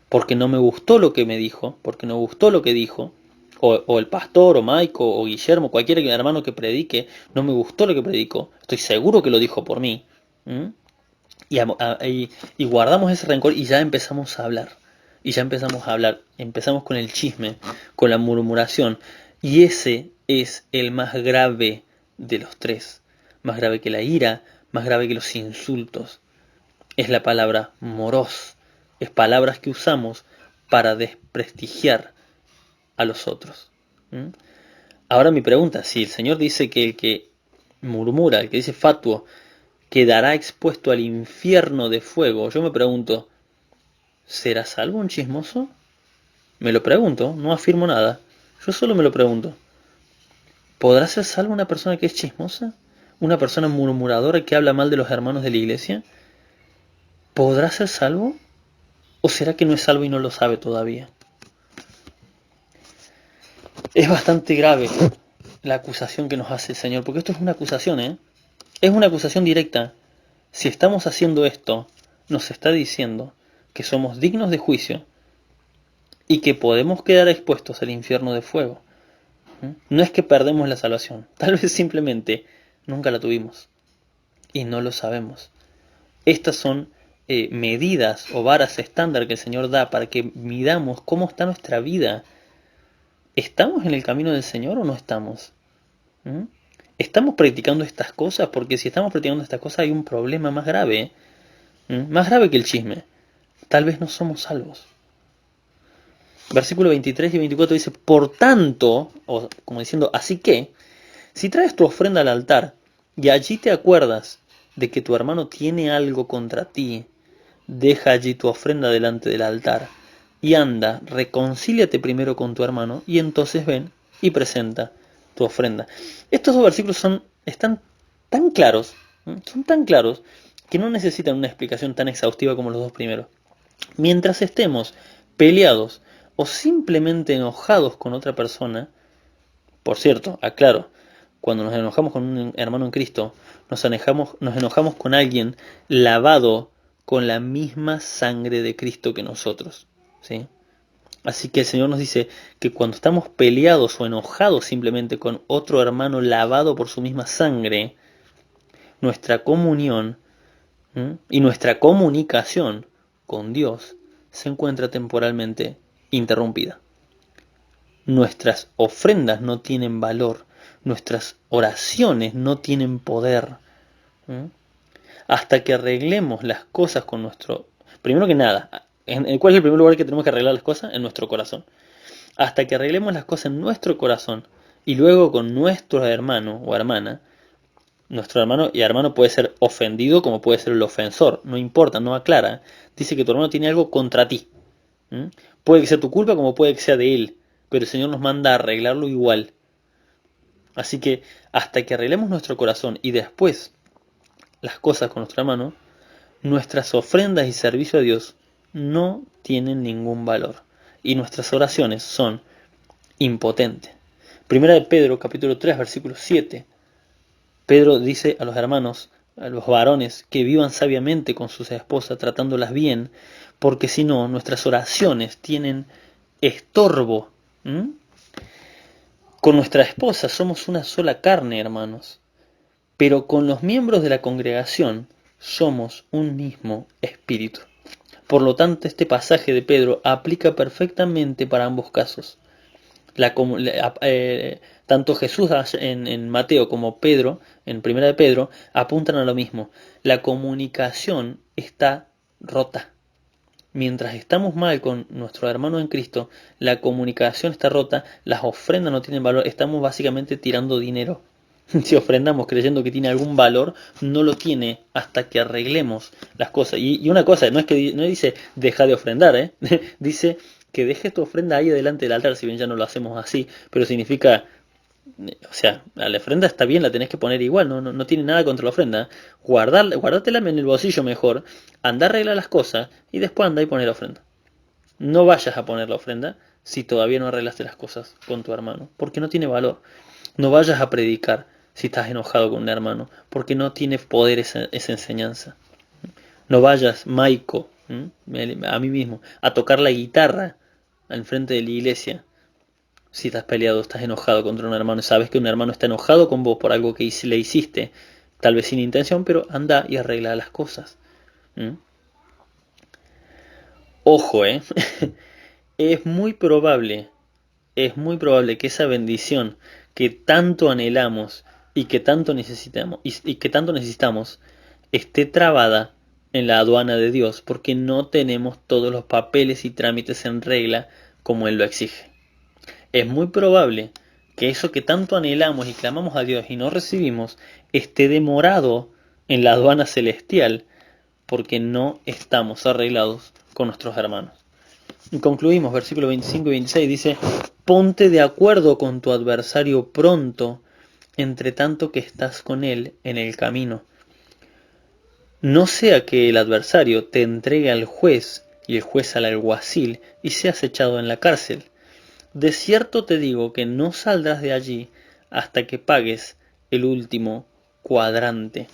S1: Porque no me gustó lo que me dijo, porque no me gustó lo que dijo, o el pastor, o Mike, o Guillermo, cualquier hermano que predique, no me gustó lo que predicó, estoy seguro que lo dijo por mí, y guardamos ese rencor y ya empezamos a hablar, empezamos con el chisme, con la murmuración, y ese es el más grave de los tres, más grave que la ira, más grave que los insultos, es la palabra moros. Es palabras que usamos para desprestigiar a los otros. Ahora mi pregunta, si el Señor dice que el que murmura, el que dice fatuo, quedará expuesto al infierno de fuego, yo me pregunto, ¿será salvo un chismoso? Me lo pregunto, no afirmo nada, yo solo me lo pregunto. ¿Podrá ser salvo una persona que es chismosa? ¿Una persona murmuradora que habla mal de los hermanos de la iglesia? ¿Podrá ser salvo? ¿O será que no es salvo y no lo sabe todavía? Es bastante grave la acusación que nos hace el Señor, porque esto es una acusación, ¿eh? Es una acusación directa. Si estamos haciendo esto, nos está diciendo que somos dignos de juicio y que podemos quedar expuestos al infierno de fuego. No es que perdemos la salvación, tal vez simplemente nunca la tuvimos y no lo sabemos. Estas son medidas o varas estándar que el Señor da para que midamos cómo está nuestra vida. ¿Estamos en el camino del Señor o no estamos? ¿Estamos practicando estas cosas? Porque si estamos practicando estas cosas hay un problema más grave, más grave que el chisme. Tal vez no somos salvos. Versículo 23 y 24 dice, por tanto, o como diciendo, así que, si traes tu ofrenda al altar y allí te acuerdas de que tu hermano tiene algo contra ti, deja allí tu ofrenda delante del altar y anda, reconcíliate primero con tu hermano y entonces ven y presenta tu ofrenda. Estos dos versículos están tan claros, son tan claros que no necesitan una explicación tan exhaustiva como los dos primeros. Mientras estemos peleados o simplemente enojados con otra persona, por cierto, aclaro, cuando nos enojamos con un hermano en Cristo, nos enojamos con alguien lavado con la misma sangre de Cristo que nosotros, ¿sí? Así que el Señor nos dice que cuando estamos peleados o enojados simplemente con otro hermano lavado por su misma sangre, nuestra comunión y nuestra comunicación con Dios se encuentra temporalmente interrumpida. Nuestras ofrendas no tienen valor, nuestras oraciones no tienen poder. Hasta que arreglemos las cosas con nuestro... Primero que nada, ¿cuál es el primer lugar que tenemos que arreglar las cosas? En nuestro corazón. Hasta que arreglemos las cosas en nuestro corazón y luego con nuestro hermano o hermana, nuestro hermano y hermano puede ser ofendido como puede ser el ofensor, no importa, no aclara. Dice que tu hermano tiene algo contra ti. Puede que sea tu culpa como puede que sea de él, pero el Señor nos manda a arreglarlo igual. Así que hasta que arreglemos nuestro corazón y después las cosas con nuestra mano, nuestras ofrendas y servicio a Dios no tienen ningún valor y nuestras oraciones son impotentes. Primera de Pedro, capítulo 3, versículo 7. Pedro dice a los hermanos, a los varones, que vivan sabiamente con sus esposas, tratándolas bien, porque si no, nuestras oraciones tienen estorbo. Con nuestra esposa somos una sola carne, hermanos, pero con los miembros de la congregación somos un mismo espíritu. Por lo tanto, este pasaje de Pedro aplica perfectamente para ambos casos. Tanto Jesús en Mateo como Pedro, en Primera de Pedro, apuntan a lo mismo. La comunicación está rota. Mientras estamos mal con nuestro hermano en Cristo, la comunicación está rota, las ofrendas no tienen valor, estamos básicamente tirando dinero. Si ofrendamos creyendo que tiene algún valor, no lo tiene hasta que arreglemos las cosas. Y una cosa, no dice deja de ofrendar, dice que dejes tu ofrenda ahí delante del altar, si bien ya no lo hacemos así, pero significa, o sea, la ofrenda está bien, la tenés que poner igual, no tiene nada contra la ofrenda. Guardátela en el bolsillo mejor, anda a arreglar las cosas y después anda y poner la ofrenda. No vayas a poner la ofrenda si todavía no arreglaste las cosas con tu hermano, porque no tiene valor. No vayas a predicar si estás enojado con un hermano, porque no tiene poder esa enseñanza. No vayas, Maiko, a mí mismo, a tocar la guitarra al frente de la iglesia si estás peleado, estás enojado contra un hermano y sabes que un hermano está enojado con vos por algo que le hiciste, tal vez sin intención, pero anda y arregla las cosas. Ojo, es muy probable que esa bendición que tanto anhelamos y que tanto necesitamos esté trabada en la aduana de Dios porque no tenemos todos los papeles y trámites en regla como Él lo exige. Es muy probable que eso que tanto anhelamos y clamamos a Dios y no recibimos esté demorado en la aduana celestial porque no estamos arreglados con nuestros hermanos. Y concluimos, versículos 25 y 26 dice, ponte de acuerdo con tu adversario pronto, entre tanto que estás con él en el camino. No sea que el adversario te entregue al juez y el juez al alguacil y seas echado en la cárcel. De cierto te digo que no saldrás de allí hasta que pagues el último cuadrante.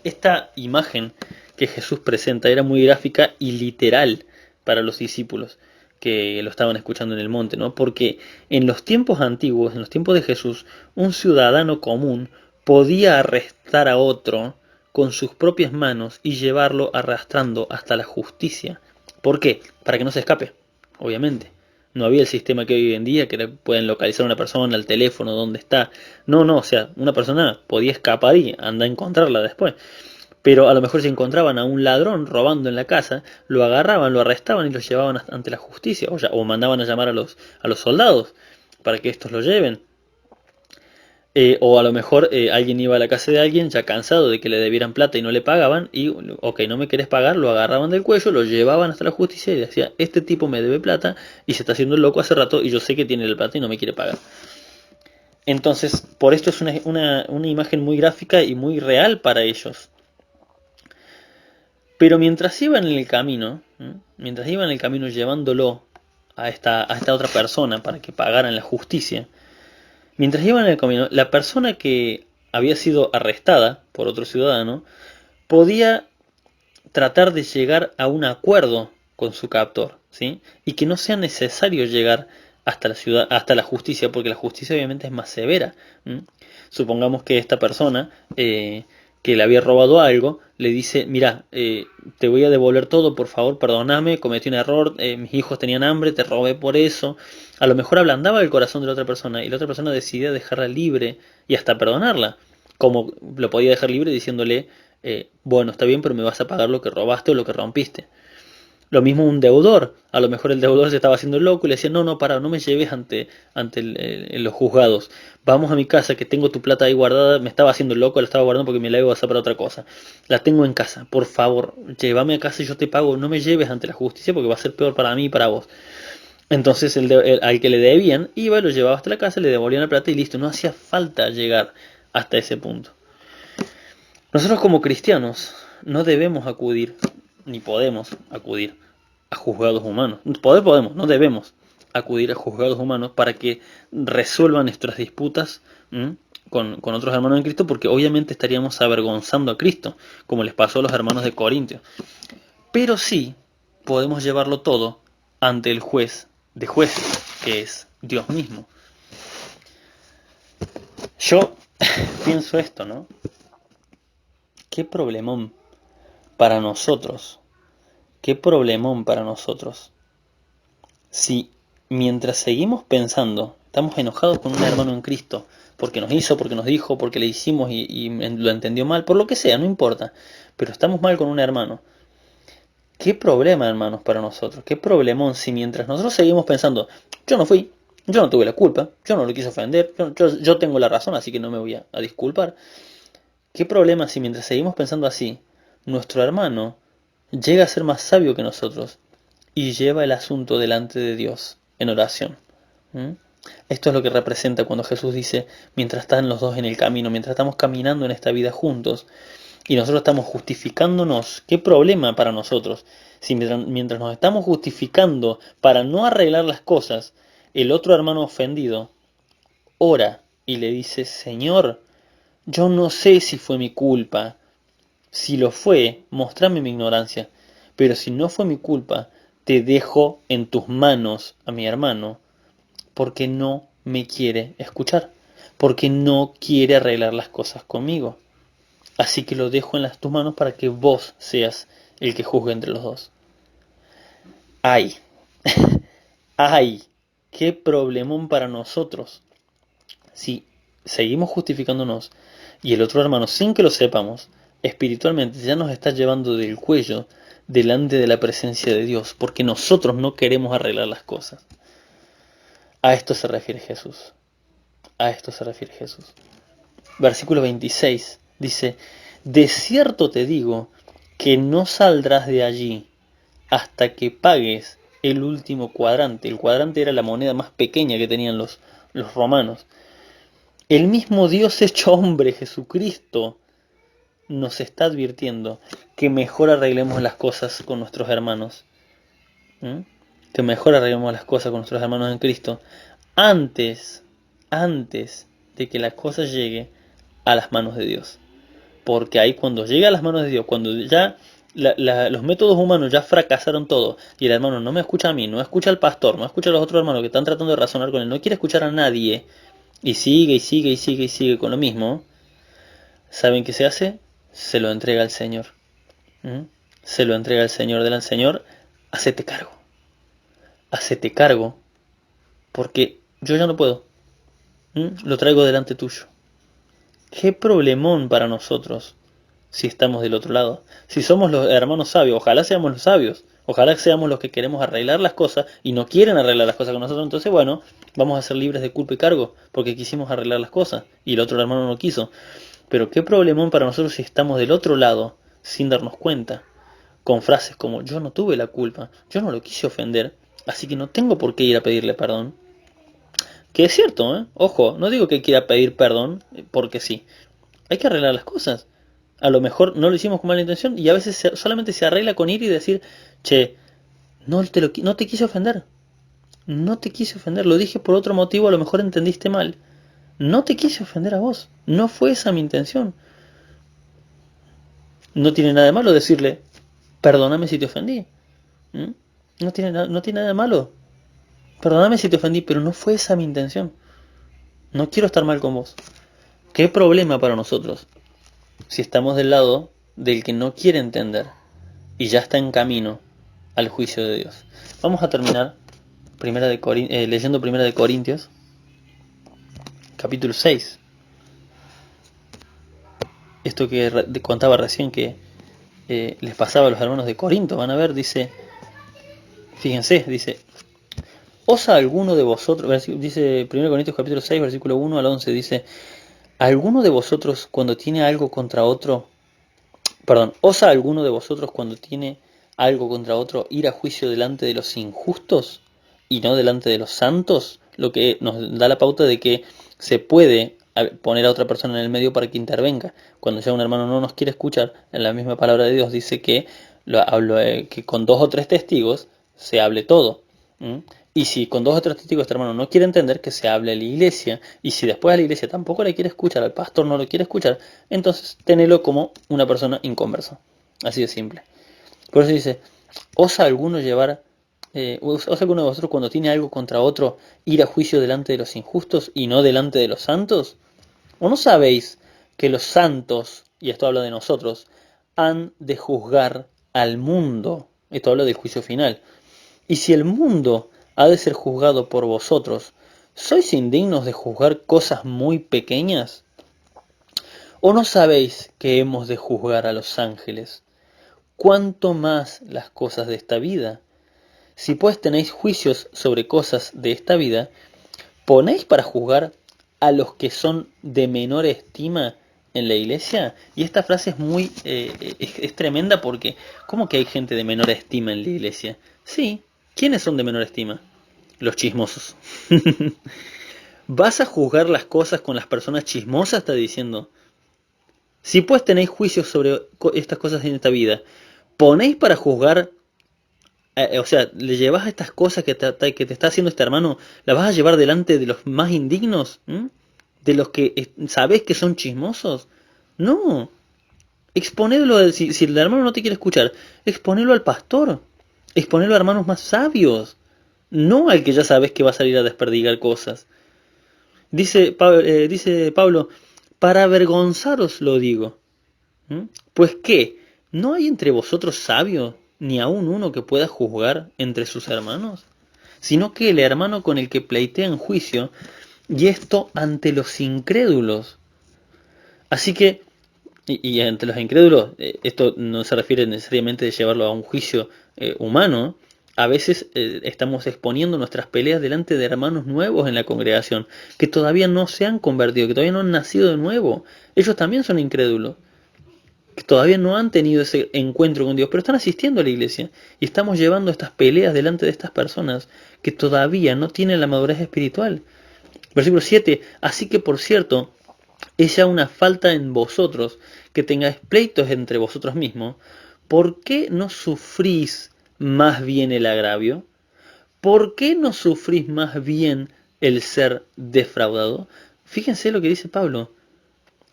S1: Esta imagen que Jesús presenta era muy gráfica y literal para los discípulos que lo estaban escuchando en el monte, ¿no? Porque en los tiempos antiguos, en los tiempos de Jesús, un ciudadano común podía arrestar a otro con sus propias manos y llevarlo arrastrando hasta la justicia. ¿Por qué? Para que no se escape, obviamente. No había el sistema que hay hoy en día, que pueden localizar a una persona, al teléfono, dónde está. No, no, o sea, una persona podía escapar y andar a encontrarla después. Pero a lo mejor si encontraban a un ladrón robando en la casa, lo agarraban, lo arrestaban y lo llevaban ante la justicia, o mandaban a llamar a los soldados para que estos lo lleven. O a lo mejor alguien iba a la casa de alguien ya cansado de que le debieran plata y no le pagaban y, ok, no me querés pagar, lo agarraban del cuello, lo llevaban hasta la justicia y decía, este tipo me debe plata y se está haciendo el loco hace rato y yo sé que tiene la plata y no me quiere pagar. Entonces, por esto es una imagen muy gráfica y muy real para ellos. Pero mientras iban en el camino, mientras iban en el camino llevándolo a esta otra persona para que pagaran la justicia, mientras iban en el camino, la persona que había sido arrestada por otro ciudadano podía tratar de llegar a un acuerdo con su captor, ¿sí? Y que no sea necesario llegar hasta la ciudad, hasta la justicia, porque la justicia obviamente es más severa. ¿M? Supongamos que esta persona que le había robado algo le dice, mira, te voy a devolver todo, por favor, perdóname, cometí un error, mis hijos tenían hambre, te robé por eso. A lo mejor ablandaba el corazón de la otra persona y la otra persona decidía dejarla libre y hasta perdonarla, como lo podía dejar libre diciéndole, bueno, está bien, pero me vas a pagar lo que robaste o lo que rompiste. Lo mismo un deudor, a lo mejor el deudor se estaba haciendo loco y le decía, no, no, para, no me lleves ante los juzgados, vamos a mi casa que tengo tu plata ahí guardada, me estaba haciendo loco, la estaba guardando porque me la iba a usar para otra cosa, la tengo en casa, por favor, llévame a casa y yo te pago, no me lleves ante la justicia porque va a ser peor para mí y para vos. Entonces al que le debían iba y lo llevaba hasta la casa, le devolvían la plata y listo, no hacía falta llegar hasta ese punto. Nosotros como cristianos no debemos acudir, ni podemos acudir a juzgados humanos. Podemos, no debemos acudir a juzgados humanos para que resuelvan nuestras disputas con otros hermanos en Cristo, porque obviamente estaríamos avergonzando a Cristo, como les pasó a los hermanos de Corintios. Pero sí podemos llevarlo todo ante el juez de jueces, que es Dios mismo. Yo pienso esto, ¿no? Qué problemón para nosotros. Qué problemón para nosotros. Si mientras seguimos pensando, estamos enojados con un hermano en Cristo, porque nos hizo, porque nos dijo, porque le hicimos y lo entendió mal, por lo que sea, no importa, pero estamos mal con un hermano. Qué problema, hermanos, para nosotros. Qué problemón si mientras nosotros seguimos pensando, yo no fui, yo no tuve la culpa, yo no lo quise ofender, yo tengo la razón, así que no me voy a disculpar. Qué problema si mientras seguimos pensando así, nuestro hermano llega a ser más sabio que nosotros y lleva el asunto delante de Dios en oración. ¿Mm? Esto es lo que representa cuando Jesús dice, mientras están los dos en el camino, mientras estamos caminando en esta vida juntos y nosotros estamos justificándonos, qué problema para nosotros. Si mientras nos estamos justificando para no arreglar las cosas, el otro hermano ofendido ora y le dice, Señor, yo no sé si fue mi culpa. Si lo fue, mostrame mi ignorancia. Pero si no fue mi culpa, te dejo en tus manos a mi hermano, porque no me quiere escuchar, porque no quiere arreglar las cosas conmigo. Así que lo dejo en tus manos para que vos seas el que juzgue entre los dos. ¡Ay! ¡Ay! ¡Qué problemón para nosotros! Si seguimos justificándonos y el otro hermano, sin que lo sepamos, espiritualmente ya nos está llevando del cuello delante de la presencia de Dios, porque nosotros no queremos arreglar las cosas. A esto se refiere Jesús. A esto se refiere Jesús. Versículo 26 dice, de cierto te digo que no saldrás de allí hasta que pagues el último cuadrante. El cuadrante era la moneda más pequeña que tenían los romanos. El mismo Dios hecho hombre, Jesucristo, nos está advirtiendo que mejor arreglemos las cosas con nuestros hermanos. ¿Mm? Que mejor arreglemos las cosas con nuestros hermanos en Cristo antes de que la cosa llegue a las manos de Dios. Porque ahí cuando llega a las manos de Dios, cuando ya los métodos humanos ya fracasaron todo y el hermano no me escucha a mí, no escucha al pastor, no escucha a los otros hermanos que están tratando de razonar con él, no quiere escuchar a nadie y sigue y sigue y sigue y sigue con lo mismo, ¿saben qué se hace? Se lo entrega al Señor. ¿Mm? Se lo entrega al Señor, del Señor, hacete cargo. Hacete cargo porque yo ya no puedo. Lo traigo delante tuyo. Qué problemón para nosotros si estamos del otro lado. Si somos los hermanos sabios, ojalá seamos los sabios. Ojalá seamos los que queremos arreglar las cosas y no quieren arreglar las cosas con nosotros. Entonces, bueno, vamos a ser libres de culpa y cargo porque quisimos arreglar las cosas y el otro hermano no quiso. Pero qué problemón para nosotros si estamos del otro lado sin darnos cuenta. Con frases como yo no tuve la culpa, yo no lo quise ofender, así que no tengo por qué ir a pedirle perdón. Que es cierto, ¿eh? Ojo, no digo que quiera pedir perdón porque sí. Hay que arreglar las cosas. A lo mejor no lo hicimos con mala intención y a veces solamente se arregla con ir y decir, che, no te quise ofender. No te quise ofender, lo dije por otro motivo, a lo mejor entendiste mal. No te quise ofender a vos. No fue esa mi intención. No tiene nada de malo decirle, perdóname si te ofendí. ¿Mm? No tiene nada de malo. Perdóname si te ofendí, pero no fue esa mi intención. No quiero estar mal con vos. ¿Qué problema para nosotros si estamos del lado del que no quiere entender y ya está en camino al juicio de Dios? Vamos a terminar leyendo Primera de Corintios, capítulo 6. Esto que contaba recién que les pasaba a los hermanos de Corinto, van a ver, dice, fíjense, dice, ¿osa alguno de vosotros, dice 1 Corintios capítulo 6, versículo 1 al 11, dice, ¿alguno de vosotros cuando tiene algo contra otro, ¿osa alguno de vosotros cuando tiene algo contra otro ir a juicio delante de los injustos y no delante de los santos? Lo que nos da la pauta de que se puede poner a otra persona en el medio para que intervenga. Cuando ya un hermano no nos quiere escuchar, en la misma palabra de Dios dice que, que con 2 o 3 testigos se hable todo. Y si con 2 o 3 testigos este hermano no quiere entender, que se hable a la iglesia. Y si después a la iglesia tampoco le quiere escuchar, al pastor no lo quiere escuchar, entonces tenelo como una persona inconversa. Así de simple. Por eso dice, ¿osa alguno ¿osa alguno de vosotros cuando tiene algo contra otro ir a juicio delante de los injustos y no delante de los santos? ¿O no sabéis que los santos, y esto habla de nosotros, han de juzgar al mundo? Esto habla del juicio final. Y si el mundo ha de ser juzgado por vosotros, ¿sois indignos de juzgar cosas muy pequeñas? ¿O no sabéis que hemos de juzgar a los ángeles? ¿Cuánto más las cosas de esta vida? Si pues tenéis juicios sobre cosas de esta vida, ¿ponéis para juzgar a los que son de menor estima en la iglesia? Y esta frase es muy es tremenda porque ¿cómo que hay gente de menor estima en la iglesia? Sí, ¿quiénes son de menor estima? Los chismosos. ¿Vas a juzgar las cosas con las personas chismosas? Está diciendo. Si pues tenéis juicios sobre estas cosas en esta vida, ¿ponéis para juzgar? O sea, le llevas estas cosas que te está haciendo este hermano, ¿las vas a llevar delante de los más indignos? ¿De los que sabés que son chismosos? No. Exponedlo, si el hermano no te quiere escuchar, exponelo al pastor. Exponelo a hermanos más sabios. No al que ya sabes que va a salir a desperdigar cosas. Dice Pablo, para avergonzaros lo digo. Pues qué, ¿no hay entre vosotros sabio, ni aun uno que pueda juzgar entre sus hermanos? Sino que el hermano con el que pleitea en juicio, y esto ante los incrédulos. Así que, y ante los incrédulos, esto no se refiere necesariamente de llevarlo a un juicio humano. A veces estamos exponiendo nuestras peleas delante de hermanos nuevos en la congregación, que todavía no se han convertido, que todavía no han nacido de nuevo. Ellos también son incrédulos, que todavía no han tenido ese encuentro con Dios, pero están asistiendo a la iglesia. Y estamos llevando estas peleas delante de estas personas que todavía no tienen la madurez espiritual. Versículo 7. Así que, por cierto, es ya una falta en vosotros que tengáis pleitos entre vosotros mismos. ¿Por qué no sufrís más bien el agravio? ¿Por qué no sufrís más bien el ser defraudado? Fíjense lo que dice Pablo,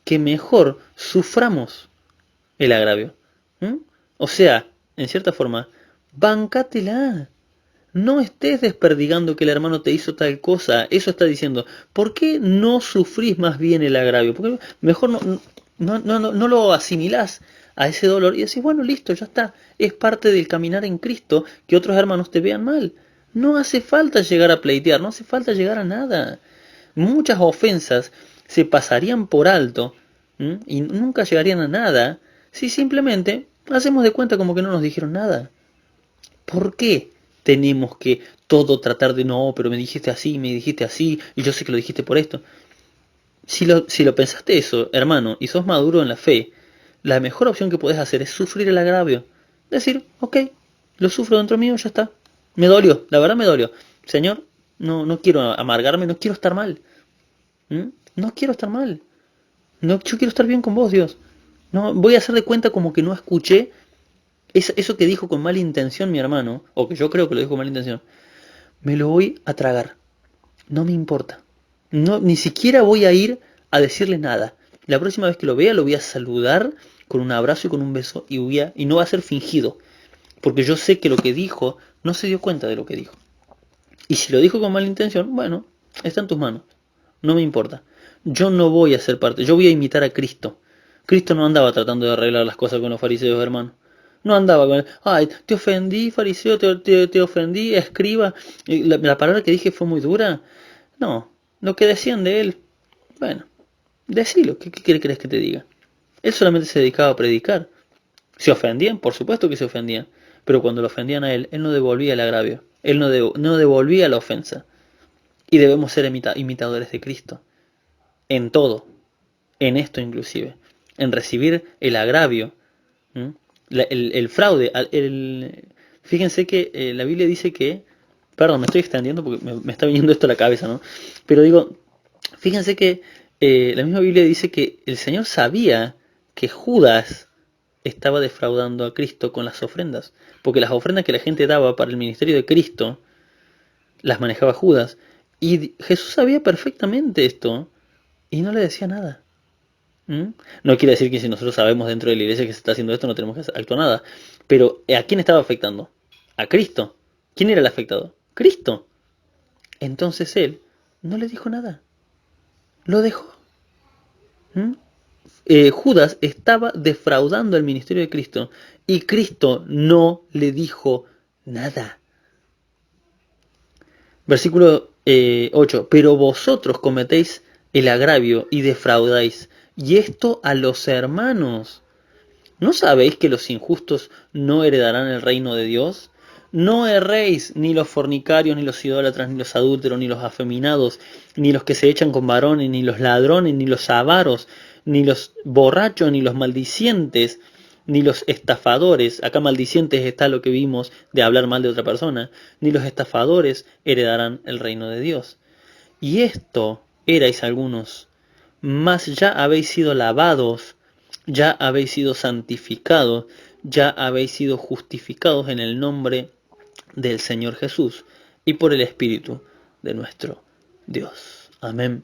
S1: que mejor suframos el agravio. O sea, en cierta forma, bancátela. No estés desperdigando que el hermano te hizo tal cosa. Eso está diciendo. ¿Por qué no sufrís más bien el agravio? Porque mejor no lo asimilás a ese dolor y decís, bueno, listo, ya está. Es parte del caminar en Cristo que otros hermanos te vean mal. No hace falta llegar a pleitear, no hace falta llegar a nada. Muchas ofensas se pasarían por alto, ¿m? Y nunca llegarían a nada si simplemente hacemos de cuenta como que no nos dijeron nada. ¿Por qué tenemos que todo tratar de no, pero me dijiste así, y yo sé que lo dijiste por esto? Si lo pensaste eso, hermano, y sos maduro en la fe, la mejor opción que podés hacer es sufrir el agravio. Decir, ok, lo sufro dentro mío, ya está. Me dolió, la verdad me dolió. Señor, no quiero amargarme, no quiero estar mal. ¿Mm? No quiero estar mal. No, yo quiero estar bien con vos, Dios. No, voy a hacer de cuenta como que no escuché eso que dijo con mala intención mi hermano, o que yo creo que lo dijo con mala intención. Me lo voy a tragar. No me importa. No, ni siquiera voy a ir a decirle nada. La próxima vez que lo vea lo voy a saludar con un abrazo y con un beso y no va a ser fingido. Porque yo sé que lo que dijo no se dio cuenta de lo que dijo. Y si lo dijo con mala intención, bueno, está en tus manos. No me importa. Yo no voy a ser parte. Yo voy a imitar a Cristo. Cristo no andaba tratando de arreglar las cosas con los fariseos, hermano. No andaba con, ay, te ofendí, fariseo, te ofendí, escriba. La palabra que dije fue muy dura. No, lo que decían de él, bueno, decilo, ¿qué crees que te diga? Él solamente se dedicaba a predicar. ¿Se ofendían? Por supuesto que se ofendían. Pero cuando lo ofendían a él no devolvía el agravio. Él no devolvía la ofensa. Y debemos ser imitadores de Cristo. En todo. En esto inclusive. En recibir el agravio. El fraude. Fíjense que la Biblia dice que... Perdón, me estoy extendiendo porque me está viniendo esto a la cabeza, ¿no? Pero digo, fíjense que la misma Biblia dice que el Señor sabía que Judas estaba defraudando a Cristo con las ofrendas. Porque las ofrendas que la gente daba para el ministerio de Cristo las manejaba Judas. Y Jesús sabía perfectamente esto y no le decía nada. ¿Mm? No quiere decir que si nosotros sabemos dentro de la iglesia que se está haciendo esto no tenemos que actuar nada. Pero ¿a quién estaba afectando? A Cristo. ¿Quién era el afectado? Cristo. Entonces él no le dijo nada. Lo dejó. ¿Mm? Judas estaba defraudando el ministerio de Cristo y Cristo no le dijo nada. Versículo 8. Pero vosotros cometéis el agravio y defraudáis, y esto a los hermanos. ¿No sabéis que los injustos no heredarán el reino de Dios? No erréis, ni los fornicarios, ni los idólatras, ni los adúlteros, ni los afeminados, ni los que se echan con varones, ni los ladrones, ni los avaros, ni los borrachos, ni los maldicientes, ni los estafadores. Acá maldicientes está lo que vimos de hablar mal de otra persona. Ni los estafadores heredarán el reino de Dios. Y esto erais algunos, mas ya habéis sido lavados, ya habéis sido santificados, ya habéis sido justificados en el nombre del Señor Jesús y por el Espíritu de nuestro Dios. Amén.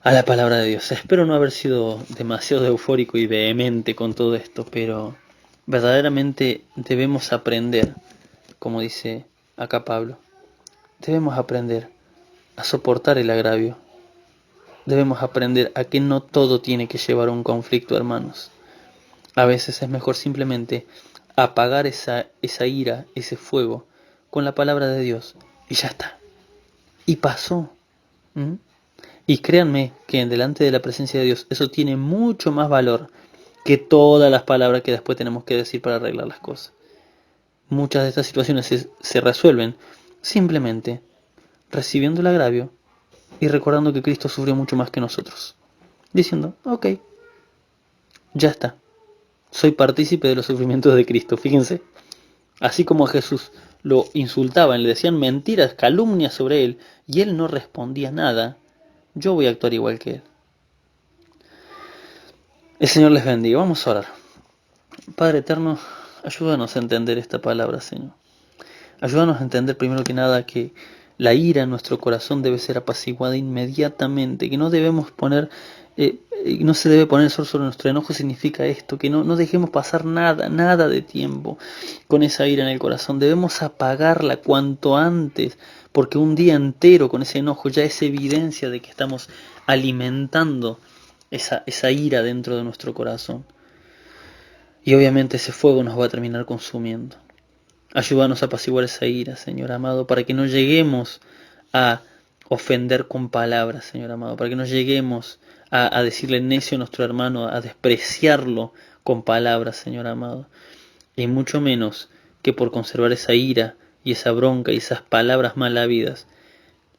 S1: A la palabra de Dios. Espero no haber sido demasiado eufórico y vehemente con todo esto, pero verdaderamente debemos aprender, como dice acá Pablo, debemos aprender a soportar el agravio. Debemos aprender a que no todo tiene que llevar a un conflicto, hermanos. A veces es mejor simplemente apagar esa ira, ese fuego, con la palabra de Dios. Y ya está. Y pasó. ¿Mm? Y créanme que en delante de la presencia de Dios eso tiene mucho más valor que todas las palabras que después tenemos que decir para arreglar las cosas. Muchas de estas situaciones se resuelven simplemente recibiendo el agravio y recordando que Cristo sufrió mucho más que nosotros. Diciendo, ok, ya está. Soy partícipe de los sufrimientos de Cristo, fíjense. Así como a Jesús lo insultaban, le decían mentiras, calumnias sobre él, y él no respondía nada, yo voy a actuar igual que él. El Señor les bendiga. Vamos a orar. Padre eterno, ayúdanos a entender esta palabra, Señor. Ayúdanos a entender primero que nada que la ira en nuestro corazón debe ser apaciguada inmediatamente, que no debemos poner, no se debe poner el sol sobre nuestro enojo, significa esto, que no dejemos pasar nada de tiempo con esa ira en el corazón. Debemos apagarla cuanto antes, porque un día entero con ese enojo ya es evidencia de que estamos alimentando esa ira dentro de nuestro corazón. Y obviamente ese fuego nos va a terminar consumiendo. Ayúdanos a apaciguar esa ira, Señor amado, para que no lleguemos a ofender con palabras, Señor amado, para que no lleguemos a decirle necio a nuestro hermano, a despreciarlo con palabras, Señor amado, y mucho menos que por conservar esa ira y esa bronca y esas palabras mal habidas,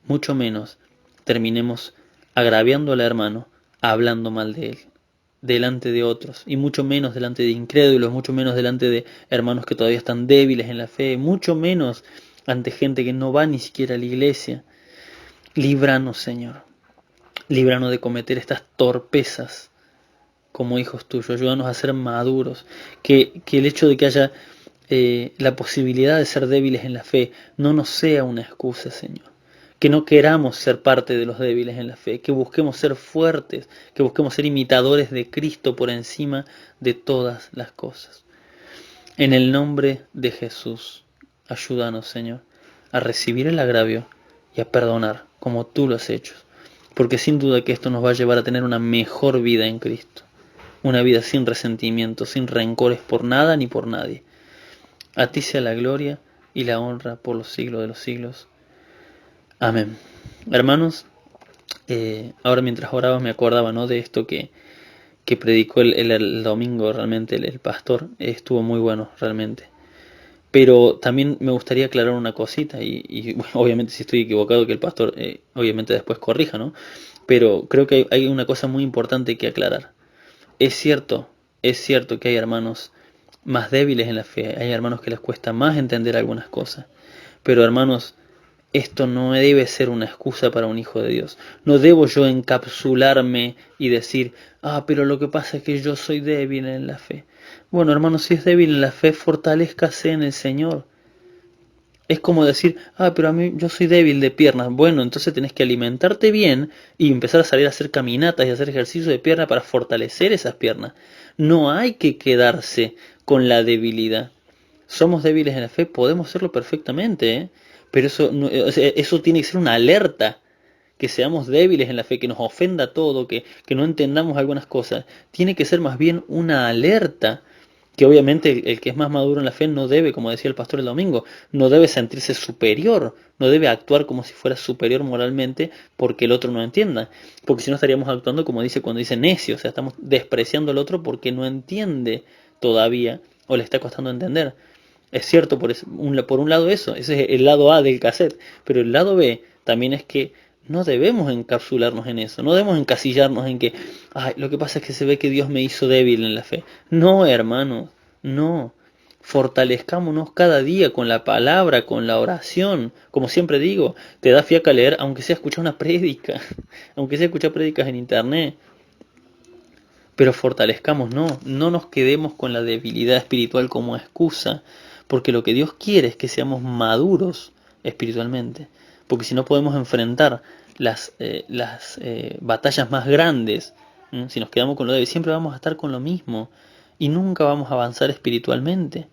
S1: mucho menos terminemos agraviando al hermano, hablando mal de él, delante de otros, y mucho menos delante de incrédulos, mucho menos delante de hermanos que todavía están débiles en la fe, mucho menos ante gente que no va ni siquiera a la iglesia. Líbranos, Señor, líbranos de cometer estas torpezas como hijos tuyos, ayúdanos a ser maduros, que el hecho de que haya la posibilidad de ser débiles en la fe no nos sea una excusa, Señor. Que no queramos ser parte de los débiles en la fe, que busquemos ser fuertes, que busquemos ser imitadores de Cristo por encima de todas las cosas. En el nombre de Jesús, ayúdanos, Señor, a recibir el agravio y a perdonar como tú lo has hecho, porque sin duda que esto nos va a llevar a tener una mejor vida en Cristo, una vida sin resentimiento, sin rencores por nada ni por nadie. A ti sea la gloria y la honra por los siglos de los siglos. Amén. Hermanos, ahora mientras oraba me acordaba, ¿no?, de esto que predicó el domingo realmente el pastor. Estuvo muy bueno realmente. Pero también me gustaría aclarar una cosita y bueno, obviamente si estoy equivocado que el pastor obviamente después corrija, ¿no? Pero creo que hay una cosa muy importante que aclarar. Es cierto que hay hermanos más débiles en la fe, hay hermanos que les cuesta más entender algunas cosas. Pero hermanos, esto no debe ser una excusa para un hijo de Dios. No debo yo encapsularme y decir, pero lo que pasa es que yo soy débil en la fe. Bueno, hermano, si es débil en la fe, fortalézcase en el Señor. Es como decir, pero a mí yo soy débil de piernas. Bueno, entonces tenés que alimentarte bien y empezar a salir a hacer caminatas y hacer ejercicio de pierna para fortalecer esas piernas. No hay que quedarse con la debilidad. Somos débiles en la fe, podemos serlo perfectamente, ¿eh? Pero eso, eso tiene que ser una alerta, que seamos débiles en la fe, que nos ofenda todo, que no entendamos algunas cosas. Tiene que ser más bien una alerta, que obviamente el que es más maduro en la fe no debe, como decía el pastor el domingo, no debe sentirse superior, no debe actuar como si fuera superior moralmente porque el otro no entienda, porque si no estaríamos actuando como dice cuando dice necio, o sea, estamos despreciando al otro porque no entiende todavía o le está costando entender. Es cierto, por un lado eso, ese es el lado A del cassette, pero el lado B también es que no debemos encapsularnos en eso, no debemos encasillarnos en que, lo que pasa es que se ve que Dios me hizo débil en la fe. No, hermanos, no. Fortalezcámonos cada día con la palabra, con la oración. Como siempre digo, te da fiaca leer, aunque sea escuchar una prédica, aunque sea escuchar prédicas en internet. Pero fortalezcamos, no nos quedemos con la debilidad espiritual como excusa, porque lo que Dios quiere es que seamos maduros espiritualmente, porque si no podemos enfrentar las batallas más grandes, si nos quedamos con lo débil, siempre vamos a estar con lo mismo y nunca vamos a avanzar espiritualmente.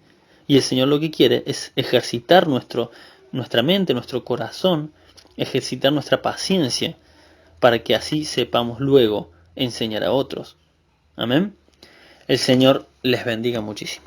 S1: Y el Señor lo que quiere es ejercitar nuestra mente, nuestro corazón, ejercitar nuestra paciencia, para que así sepamos luego enseñar a otros. Amén. El Señor les bendiga muchísimo.